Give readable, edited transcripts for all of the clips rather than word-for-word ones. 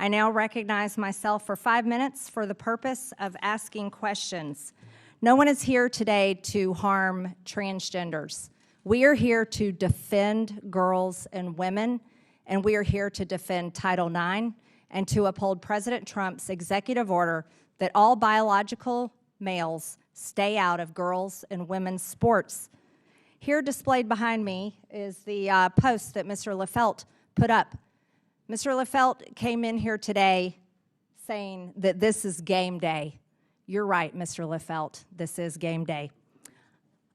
I now recognize myself for 5 minutes for the purpose of asking questions. No one is here today to harm transgenders. We are here to defend girls and women, and we are here to defend Title IX and to uphold President Trump's executive order that all biological males stay out of girls' and women's sports. Here displayed behind me is the post that Mr. Lefelt put up. Mr. Lefelt came in here today saying that this is game day. You're right, Mr. Lefelt, this is game day.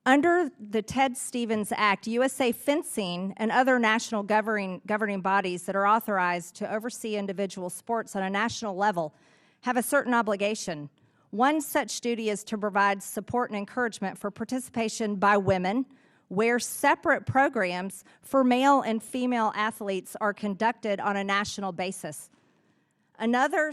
Under the Ted Stevens Act, USA Fencing and other national governing bodies that are authorized to oversee individual sports on a national level have a certain obligation. One such duty is to provide support and encouragement for participation by women, where separate programs for male and female athletes are conducted on a national basis. Another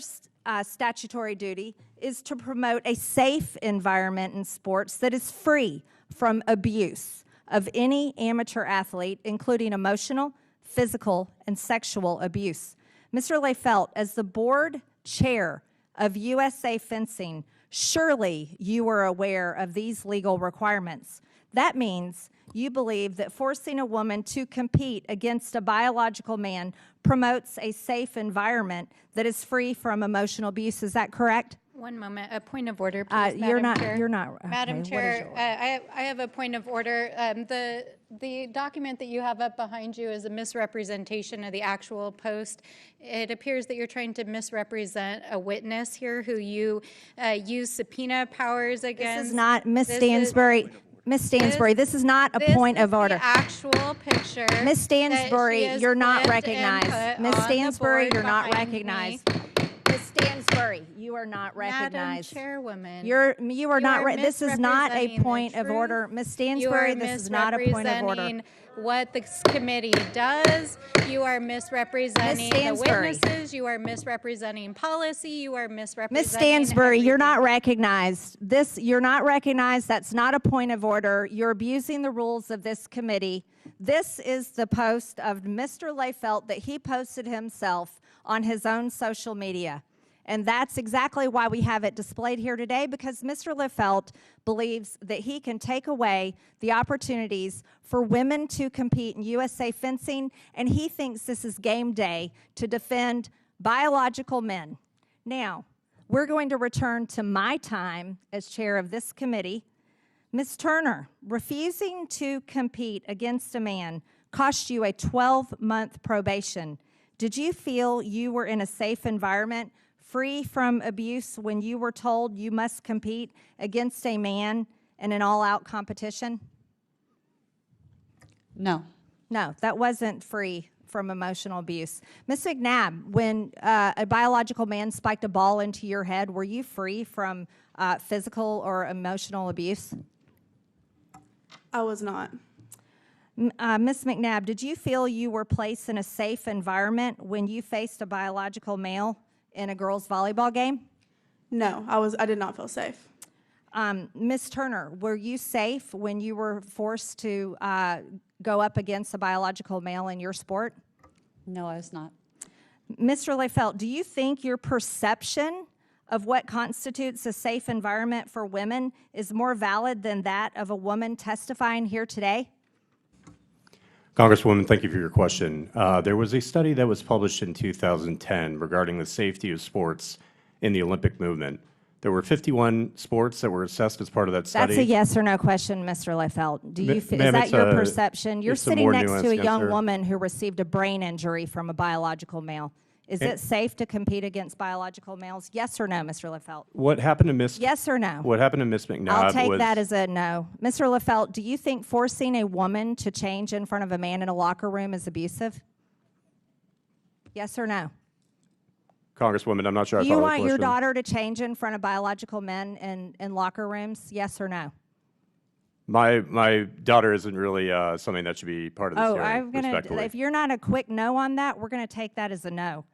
statutory duty is to promote a safe environment in sports that is free from abuse of any amateur athlete, including emotional, physical, and sexual abuse. Mr. Lefelt, as the board chair of USA Fencing, surely you are aware of these legal requirements. That means you believe that forcing a woman to compete against a biological man promotes a safe environment that is free from emotional abuse. Is that correct? One moment. A point of order, please, Madam Chair. You're not. Madam Okay, Chair, I have a point of order. The document that you have up behind you is a misrepresentation of the actual post. It appears that you're trying to misrepresent a witness here who you use subpoena powers against. This is not, Ms. Stansbury. Ms. Stansbury, this is not a point of order. This is the actual picture. Ms. Stansbury, you're not recognized. Ms. Stansbury, you're not recognized. Ms. Stansbury, you are not recognized. Madam Chairwoman, you are not. This is not a point of order. Ms. Stansbury, this is not a point of order. What this committee does, you are misrepresenting the witnesses, you are misrepresenting policy, you are misrepresenting. Ms. Stansbury, you're not recognized. You're not recognized. That's not a point of order. You're abusing the rules of this committee. This is the post of Mr. Lefelt that he posted himself on his own social media. And that's exactly why we have it displayed here today, because Mr. Lefelt believes that he can take away the opportunities for women to compete in USA Fencing, and he thinks this is game day to defend biological men. Now, we're going to return to my time as chair of this committee. Ms. Turner, refusing to compete against a man cost you a 12-month probation. Did you feel you were in a safe environment, free from abuse, when you were told you must compete against a man in an all-out competition? No. No, that wasn't free from emotional abuse. Ms. McNabb, when a biological man spiked a ball into your head, were you free from physical or emotional abuse? I was not. Ms. McNabb, did you feel you were placed in a safe environment when you faced a biological male in a girls' volleyball game? No, I did not feel safe. Ms. Turner, were you safe when you were forced to go up against a biological male in your sport? No, I was not. Mr. Lefelt, do you think your perception of what constitutes a safe environment for women is more valid than that of a woman testifying here today? Congresswoman, thank you for your question. There was a study that was published in 2010 regarding the safety of sports in the Olympic movement. There were 51 sports that were assessed as part of that study. That's a yes or no question, Mr. Lefelt. Is that your perception? You're sitting next to a young woman who received a brain injury from a biological male. Is it safe to compete against biological males? Yes or no, Mr. Lefelt? What happened to Ms. Yes or no? What happened to Ms. McNabb I'll take that as a no. Mr. Lefelt, do you think forcing a woman to change in front of a man in a locker room is abusive? Yes or no? Congresswoman, I'm not sure I Do follow you the want your question. daughter to change in front of biological men in locker rooms? Yes or no? My daughter isn't really something that should be part of this hearing, I'm gonna. respectfully. If you're not a quick no on that, we're going to take that as a no.